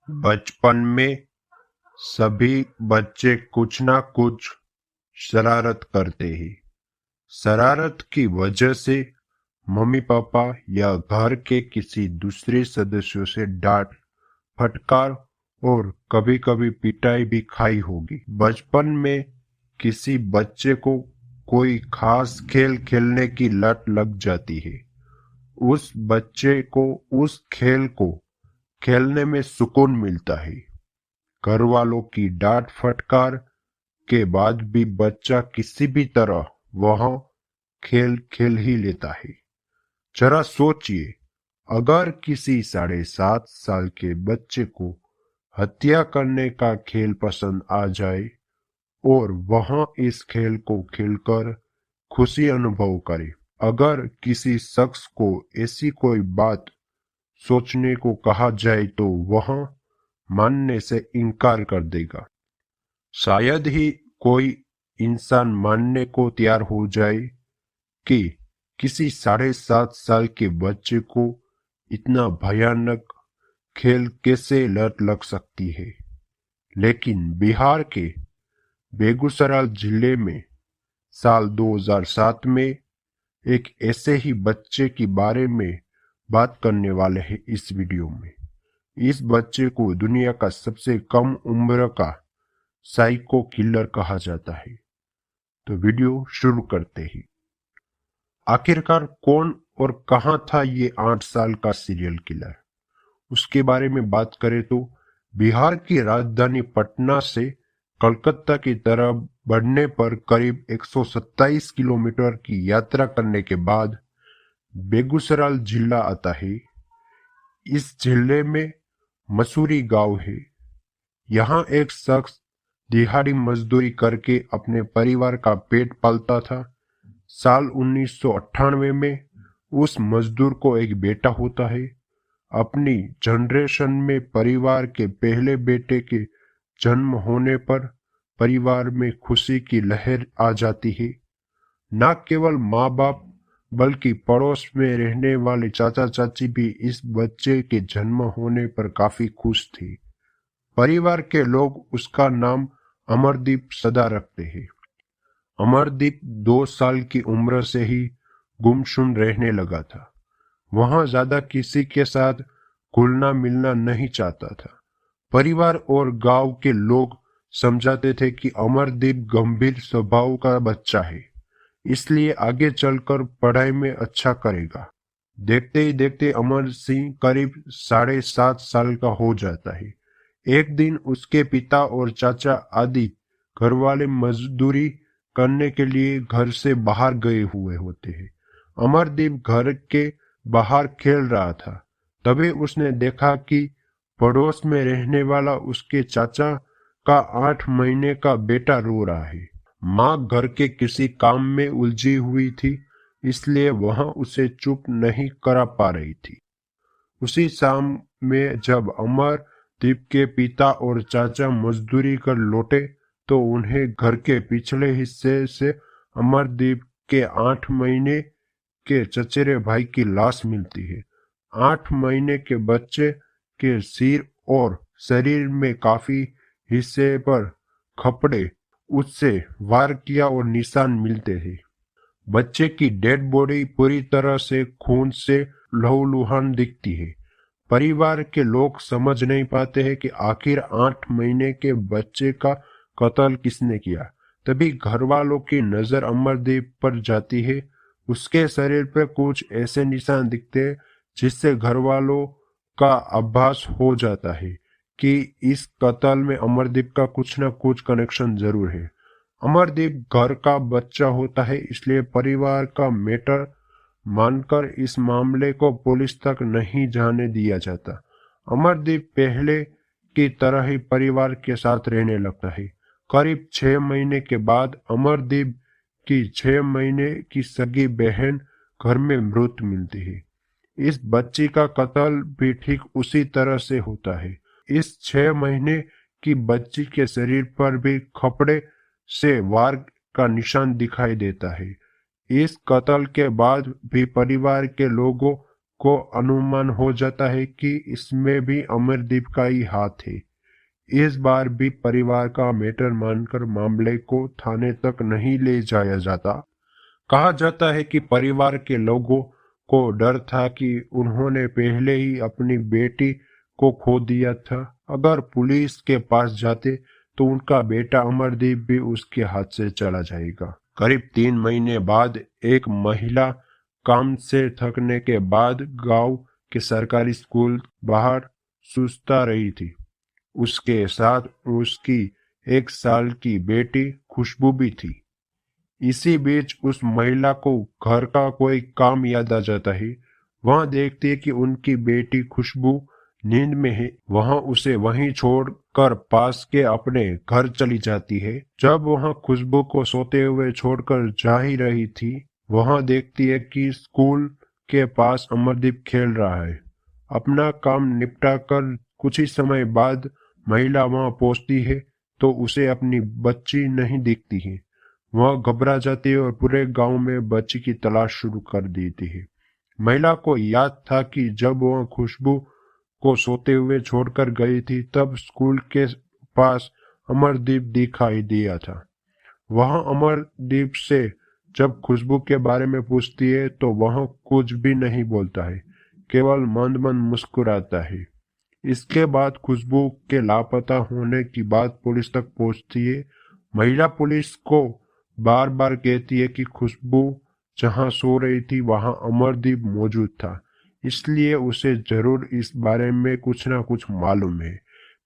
बचपन में सभी बच्चे कुछ ना कुछ शरारत करते ही। शरारत की वजह से मम्मी पापा या घर के किसी दूसरे सदस्यों से डांट, फटकार और कभी कभी पिटाई भी खाई होगी। बचपन में किसी बच्चे को कोई खास खेल खेलने की लत लग जाती है। उस बच्चे को उस खेल को खेलने में सुकून मिलता है। घर वालों की डांट फटकार के बाद भी बच्चा किसी भी तरह वह खेल खेल ही लेता है। जरा सोचिए, अगर किसी 7.5 साल के बच्चे को हत्या करने का खेल पसंद आ जाए और वह इस खेल को खेलकर खुशी अनुभव करे। अगर किसी शख्स को ऐसी कोई बात सोचने को कहा जाए तो वह मानने से इनकार कर देगा। शायद ही कोई इंसान मानने को तैयार हो जाए कि किसी 7.5 साल के बच्चे को इतना भयानक खेल कैसे लत लग सकती है। लेकिन बिहार के बेगूसराय जिले में साल 2007 में एक ऐसे ही बच्चे के बारे में बात करने वाले हैं इस वीडियो में। इस बच्चे को दुनिया का सबसे कम उम्र का साइको किलर कहा जाता है। तो वीडियो शुरू करते ही। आखिरकार कौन और कहां था ये 8 साल का सीरियल किलर, उसके बारे में बात करें तो बिहार की राजधानी पटना से कलकत्ता की तरफ बढ़ने पर करीब 127 किलोमीटर की यात्रा करने के बाद बेगूसराय जिला आता है। इस जिले में मसूरी गांव है। यहाँ एक शख्स दिहाड़ी मजदूरी करके अपने परिवार का पेट पालता था। साल 1998 में उस मजदूर को एक बेटा होता है। अपनी जनरेशन में परिवार के पहले बेटे के जन्म होने पर परिवार में खुशी की लहर आ जाती है। न केवल माँ बाप बल्कि पड़ोस में रहने वाले चाचा चाची भी इस बच्चे के जन्म होने पर काफी खुश थे। परिवार के लोग उसका नाम अमरदीप सदा रखते हैं। अमरदीप 2 साल की उम्र से ही गुमसुम रहने लगा था। वहां ज्यादा किसी के साथ घुलना मिलना नहीं चाहता था। परिवार और गांव के लोग समझाते थे कि अमरदीप गंभीर स्वभाव का बच्चा है, इसलिए आगे चलकर पढ़ाई में अच्छा करेगा। देखते ही देखते अमर सिंह करीब 7.5 साल का हो जाता है। एक दिन उसके पिता और चाचा आदि घरवाले मजदूरी करने के लिए घर से बाहर गए हुए होते हैं। अमरदीप घर के बाहर खेल रहा था। तभी उसने देखा कि पड़ोस में रहने वाला उसके चाचा का 8 महीने का बेटा रो रहा है। माँ घर के किसी काम में उलझी हुई थी, इसलिए वह उसे चुप नहीं करा पा रही थी। उसी शाम में जब अमरदीप के पिता और चाचा मजदूरी कर लौटे तो उन्हें घर के पिछले हिस्से से अमरदीप के 8 महीने के चचेरे भाई की लाश मिलती है। 8 महीने के बच्चे के सिर और शरीर में काफी हिस्से पर खपड़े उससे वार किया और निशान मिलते हैं। बच्चे की डेड बॉडी पूरी तरह से खून से लहूलुहान दिखती है। परिवार के लोग समझ नहीं पाते हैं कि आखिर 8 महीने के बच्चे का कत्ल किसने किया। तभी घर वालों की नजर अमरदीप पर जाती है। उसके शरीर पर कुछ ऐसे निशान दिखते हैं जिससे घर वालों का आभास हो जाता है कि इस कत्ल में अमरदीप का कुछ न कुछ कनेक्शन जरूर है। अमरदीप घर का बच्चा होता है, इसलिए परिवार का मैटर मानकर इस मामले को पुलिस तक नहीं जाने दिया जाता। अमरदीप पहले की तरह ही परिवार के साथ रहने लगता है। करीब 6 महीने के बाद अमरदीप की 6 महीने की सगी बहन घर में मृत मिलती है। इस बच्ची का कत्ल भी ठीक उसी तरह से होता है। इस 6 महीने की बच्ची के शरीर पर भी खपड़े से वार का निशान दिखाई देता है। इस कत्ल के बाद भी परिवार के लोगों को अनुमान हो जाता है कि इसमें भी अमरदीप का ही हाथ है। इस बार भी परिवार का मैटर मानकर मामले को थाने तक नहीं ले जाया जाता। कहा जाता है कि परिवार के लोगों को डर था कि उन्होंने पहले ही अपनी बेटी को खो दिया था। अगर पुलिस के पास जाते तो उनका बेटा अमरदीप भी उसके हाथ से चला जाएगा। करीब 3 महीने बाद एक महिला काम से थकने के बाद गांव के सरकारी स्कूल बाहर सुस्ता रही थी। उसके साथ उसकी 1 साल की बेटी खुशबू भी थी। इसी बीच उस महिला को घर का कोई काम याद आ जाता है। वह देखती है कि उनकी बेटी खुशबू नींद में है। वह उसे वहीं छोड़कर पास के अपने घर चली जाती है। जब वह खुशबू को सोते हुए छोड़कर जा ही रही थी, वह देखती है कि स्कूल के पास अमरदीप खेल रहा है। अपना काम निपटा कर कुछ ही समय बाद महिला वहां पहुंचती है तो उसे अपनी बच्ची नहीं दिखती है। वह घबरा जाती है और पूरे गांव में बच्ची की तलाश शुरू कर देती है। महिला को याद था कि जब वह खुशबू को सोते हुए छोड़कर गई थी तब स्कूल के पास अमरदीप दिखाई दिया था। वह अमरदीप से जब खुशबू के बारे में पूछती है तो वह कुछ भी नहीं बोलता है, केवल मंद मंद मुस्कुराता है। इसके बाद खुशबू के लापता होने की बात पुलिस तक पहुंचती है। महिला पुलिस को बार बार कहती है कि खुशबू जहां सो रही थी वहां अमरदीप मौजूद था, इसलिए उसे जरूर इस बारे में कुछ ना कुछ मालूम है।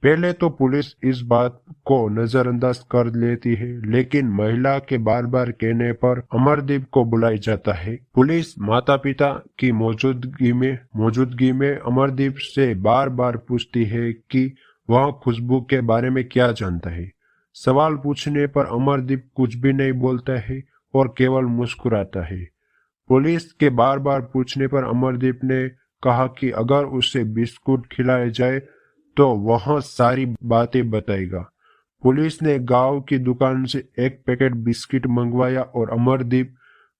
पहले तो पुलिस इस बात को नजरअंदाज कर लेती है, लेकिन महिला के बार बार कहने पर अमरदीप को बुलाया जाता है। पुलिस माता पिता की मौजूदगी में अमरदीप से बार बार पूछती है कि वह खुशबू के बारे में क्या जानता है। सवाल पूछने पर अमरदीप कुछ भी नहीं बोलता है और केवल मुस्कुराता है। पुलिस के बार बार पूछने पर अमरदीप ने कहा कि अगर उसे बिस्कुट खिलाए जाए तो वह सारी बातें बताएगा। पुलिस ने गांव की दुकान से एक पैकेट बिस्किट मंगवाया और अमरदीप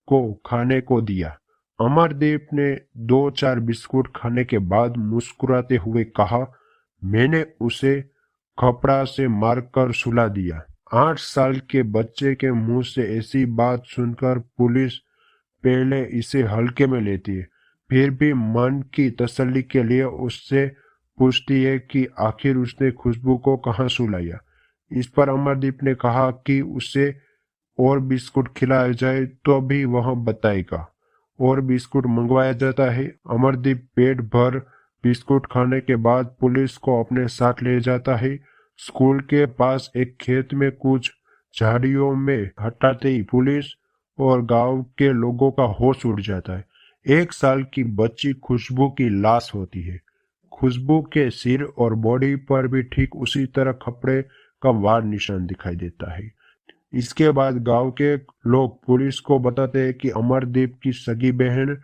को खाने को दिया। अमरदीप ने 2-4 बिस्कुट खाने के बाद मुस्कुराते हुए कहा, मैंने उसे खपड़ा से मारकर सुला दिया। 8 साल के बच्चे के मुंह से ऐसी बात सुनकर पुलिस पहले इसे हल्के में लेती है, फिर भी मन की तसल्ली के लिए उससे पूछती है कि आखिर उसने खुशबू को कहाँ सुलाया। इस पर अमरदीप ने कहा कि उसे और बिस्कुट खिलाया जाए तो भी वह बताएगा। और बिस्कुट मंगवाया जाता है। अमरदीप पेट भर बिस्कुट खाने के बाद पुलिस को अपने साथ ले जाता है। स्कूल के पास एक खेत में कुछ झाड़ियों में हटाते ही पुलिस और गांव के लोगों का होश उड़ जाता है। 1 साल की बच्ची खुशबू की लाश होती है। खुशबू के सिर और बॉडी पर भी ठीक उसी तरह खपड़े का वार निशान दिखाई देता है। इसके बाद गांव के लोग पुलिस को बताते हैं कि अमरदीप की सगी बहन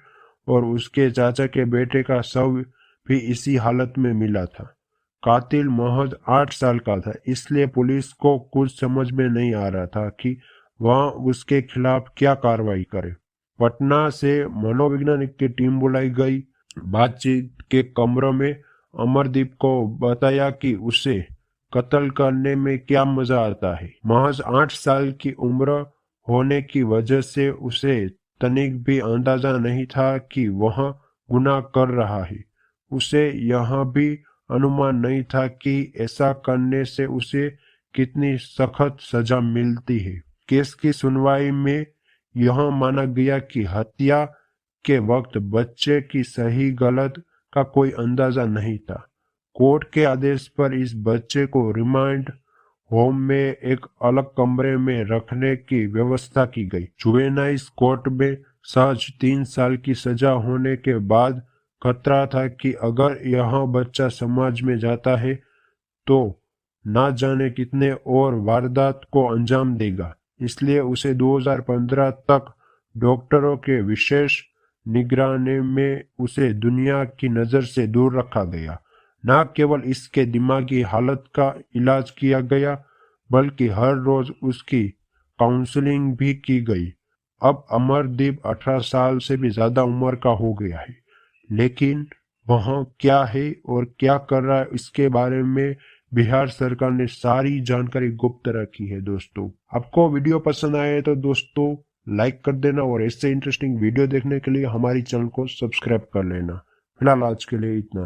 और उसके चाचा के बेटे का शव भी इसी हालत में मिला था। कातिल महज 8 साल का था, इसलिए पुलिस को कुछ समझ में नहीं आ रहा था कि वह उसके खिलाफ क्या कार्रवाई करे। पटना से मनोवैज्ञानिक की टीम बुलाई गई। बातचीत के कमरों में अमरदीप को बताया कि उसे कत्ल करने में क्या मजा आता है। महज 8 साल की उम्र होने की वजह से उसे तनिक भी अंदाजा नहीं था कि वह गुनाह कर रहा है। उसे यह भी अनुमान नहीं था कि ऐसा करने से उसे कितनी सख्त सजा मिलती है। केस की सुनवाई में यह माना गया कि हत्या के वक्त बच्चे की सही गलत का कोई अंदाजा नहीं था। कोर्ट के आदेश पर इस बच्चे को रिमांड होम में एक अलग कमरे में रखने की व्यवस्था की गई। जुवेनाइल कोर्ट में सहज 3 साल की सजा होने के बाद खतरा था कि अगर यह बच्चा समाज में जाता है तो ना जाने कितने और वारदात को अंजाम देगा। इसलिए उसे 2015 तक डॉक्टरों के विशेष निगरानी में उसे दुनिया की नजर से दूर रखा गया। न केवल इसके दिमागी हालत का इलाज किया गया, बल्कि हर रोज उसकी काउंसलिंग भी की गई। अब अमरदीप 18 साल से भी ज्यादा उम्र का हो गया है, लेकिन वह क्या है और क्या कर रहा है इसके बारे में बिहार सरकार ने सारी जानकारी गुप्त रखी है। दोस्तों, आपको वीडियो पसंद आए तो दोस्तों लाइक कर देना और ऐसे इंटरेस्टिंग वीडियो देखने के लिए हमारी चैनल को सब्सक्राइब कर लेना। फिलहाल आज के लिए इतना ही।